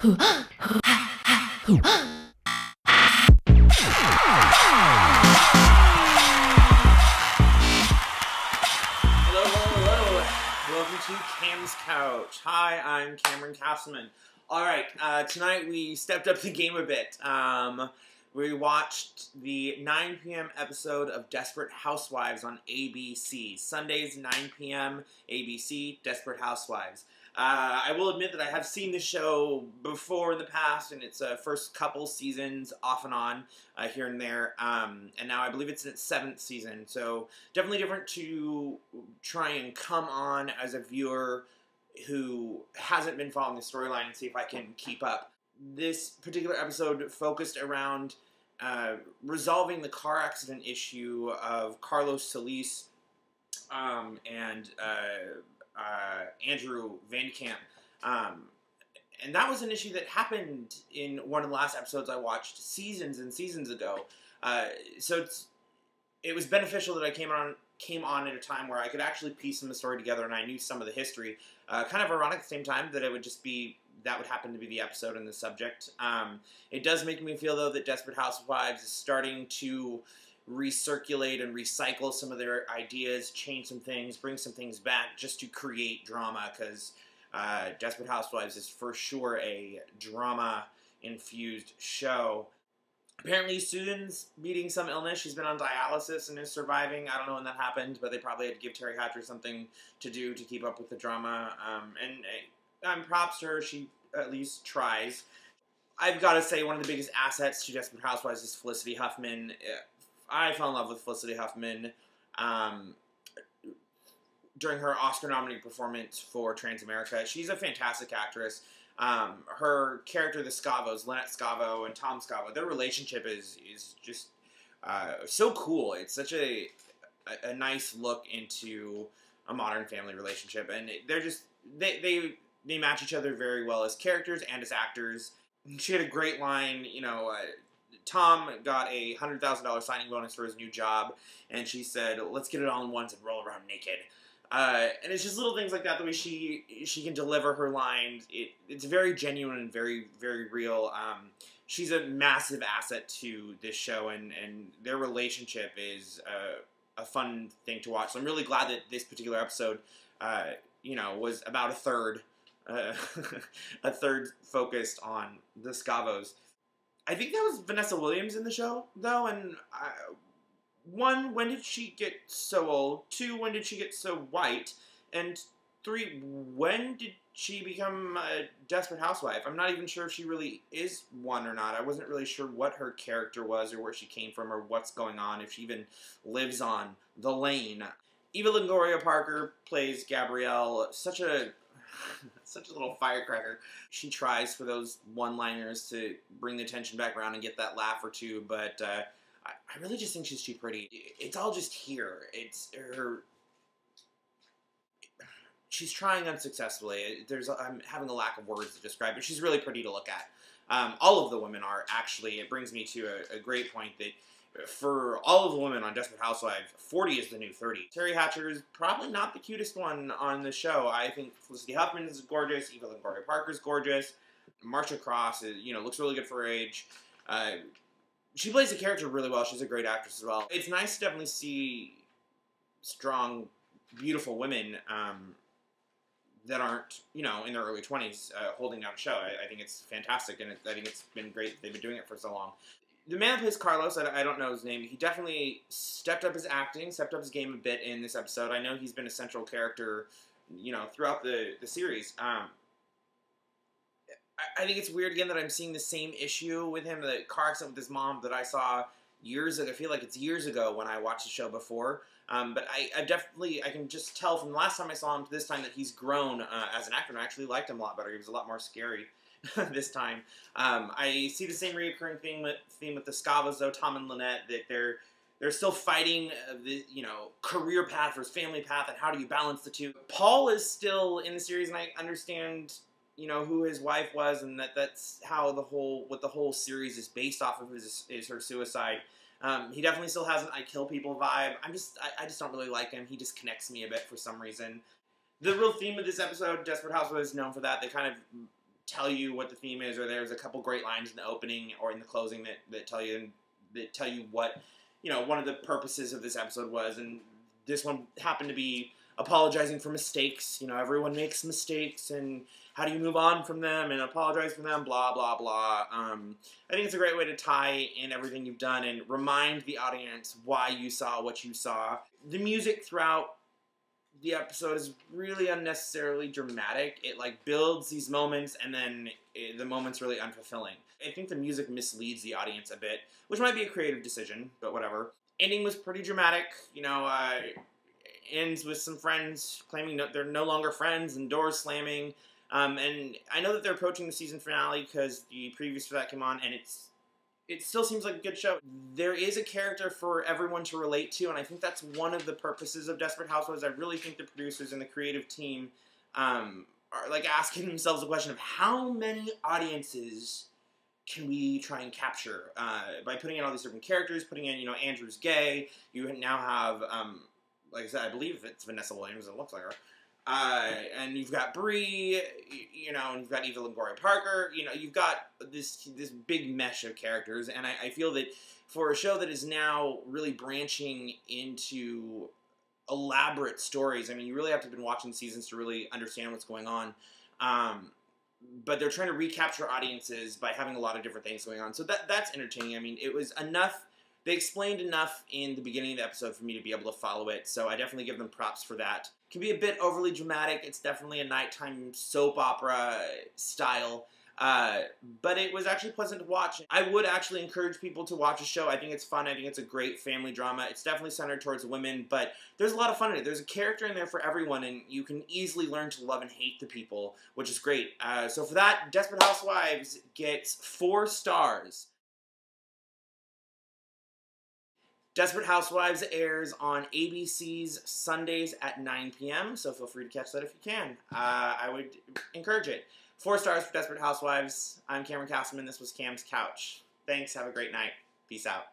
Hello. Welcome to Cam's Couch. Hi, I'm Cameron Castleman. Alright, tonight we stepped up the game a bit. We watched the 9 p.m. episode of Desperate Housewives on ABC. Sundays, 9 p.m., ABC, Desperate Housewives. I will admit that I have seen the show before in the past, in its first couple seasons, off and on, here and there, and now I believe it's in its 7th season, so definitely different to try and come on as a viewer who hasn't been following the storyline and see if I can keep up. This particular episode focused around resolving the car accident issue of Carlos Solis and Andrew Van Camp. And that was an issue that happened in one of the last episodes I watched seasons and seasons ago. So it was beneficial that I came on at a time where I could actually piece some of the story together and I knew some of the history. Kind of ironic at the same time that it would just be, that would happen to be the episode and the subject. It does make me feel, though, that Desperate Housewives is starting to recirculate and recycle some of their ideas, change some things, bring some things back just to create drama, because Desperate Housewives is for sure a drama-infused show. Apparently, Susan's beating some illness. She's been on dialysis and is surviving. I don't know when that happened, but they probably had to give Terry Hatcher something to do to keep up with the drama. And props to her. She at least tries. I've got to say, one of the biggest assets to Desperate Housewives is Felicity Huffman. I fell in love with Felicity Huffman during her Oscar-nominated performance for Transamerica. She's a fantastic actress. Her character, the Scavos, Lynette Scavo and Tom Scavo, their relationship is just so cool. It's such a nice look into a modern family relationship, and they're just they match each other very well as characters and as actors. She had a great line, you know. Tom got a $100,000 signing bonus for his new job, and she said, "Let's get it all in ones and roll around naked." And it's just little things like that, the way she can deliver her lines. It's very genuine and very, very real. She's a massive asset to this show, and their relationship is a fun thing to watch. So I'm really glad that this particular episode, was about a third focused on the Scavos. I think that was Vanessa Williams in the show, though, and one, when did she get so old? 2, when did she get so white? And 3, when did she become a Desperate Housewife? I'm not even sure if she really is one or not. I wasn't really sure what her character was or where she came from or what's going on, if she even lives on the lane. Eva Longoria Parker plays Gabrielle, such a little firecracker. She tries for those one-liners to bring the tension back around and get that laugh or two, but I really just think she's too pretty. It's all just here. It's her. She's trying unsuccessfully. I'm having a lack of words to describe it. She's really pretty to look at. All of the women are, actually. It brings me to a great point that for all of the women on Desperate Housewives, 40 is the new 30. Terry Hatcher is probably not the cutest one on the show. I think Felicity Huffman is gorgeous. Eva Longoria Parker is gorgeous. Marsha Cross is, looks really good for her age. She plays the character really well. She's a great actress as well. It's nice to definitely see strong, beautiful women that aren't, in their early 20s holding down a show. I think it's fantastic, and I think it's been great. They've been doing it for so long. The man that plays Carlos, I don't know his name, he definitely stepped up his acting, stepped up his game a bit in this episode. I know he's been a central character, throughout the series. I think it's weird, again, that I'm seeing the same issue with him, the car accident with his mom that I saw years ago. I feel like it's years ago when I watched the show before. But I can just tell from the last time I saw him to this time that he's grown as an actor, and I actually liked him a lot better. He was a lot more scary this time. I see the same recurring theme with the Scavos, though, Tom and Lynette, that they're still fighting the career path versus family path, and how do you balance the two. Paul is still in the series, and I understand who his wife was, and that's how what the whole series is based off of is her suicide. He definitely still has an I kill people vibe. I just don't really like him. He disconnects me a bit for some reason. The real theme of this episode, Desperate Housewives, is known for that. They kind of tell you what the theme is, or there's a couple great lines in the opening or in the closing that tell you what, you know, one of the purposes of this episode was. And this one happened to be apologizing for mistakes. You know, everyone makes mistakes, and how do you move on from them and apologize for them, blah, blah, blah. I think it's a great way to tie in everything you've done and remind the audience why you saw what you saw. The music throughout the episode is really unnecessarily dramatic. It, like, builds these moments, and then the moment's really unfulfilling. I think the music misleads the audience a bit, which might be a creative decision, but whatever. Ending was pretty dramatic, you know, ends with some friends claiming they're no longer friends and doors slamming. And I know that they're approaching the season finale because the previews for that came on, and it still seems like a good show. There is a character for everyone to relate to, and I think that's one of the purposes of Desperate Housewives. I really think the producers and the creative team are, like, asking themselves the question of how many audiences can we try and capture by putting in all these different characters, putting in, you know, Andrew's gay. You now have, like I said, I believe it's Vanessa Williams. It looks like her. And you've got Bree, you know, and you've got Eva Longoria Parker. You know, you've got this big mesh of characters, and I feel that for a show that is now really branching into elaborate stories, I mean, you really have to have been watching seasons to really understand what's going on. But they're trying to recapture audiences by having a lot of different things going on. So that's entertaining. I mean, it was enough. They explained enough in the beginning of the episode for me to be able to follow it, so I definitely give them props for that. It can be a bit overly dramatic. It's definitely a nighttime soap opera style, but it was actually pleasant to watch. I would actually encourage people to watch a show. I think it's fun. I think it's a great family drama. It's definitely centered towards women, but there's a lot of fun in it. There's a character in there for everyone, and you can easily learn to love and hate the people, which is great. So for that, Desperate Housewives gets 4 stars. Desperate Housewives airs on ABC's Sundays at 9 p.m., so feel free to catch that if you can. I would encourage it. 4 stars for Desperate Housewives. I'm Cameron Castleman. This was Cam's Couch. Thanks. Have a great night. Peace out.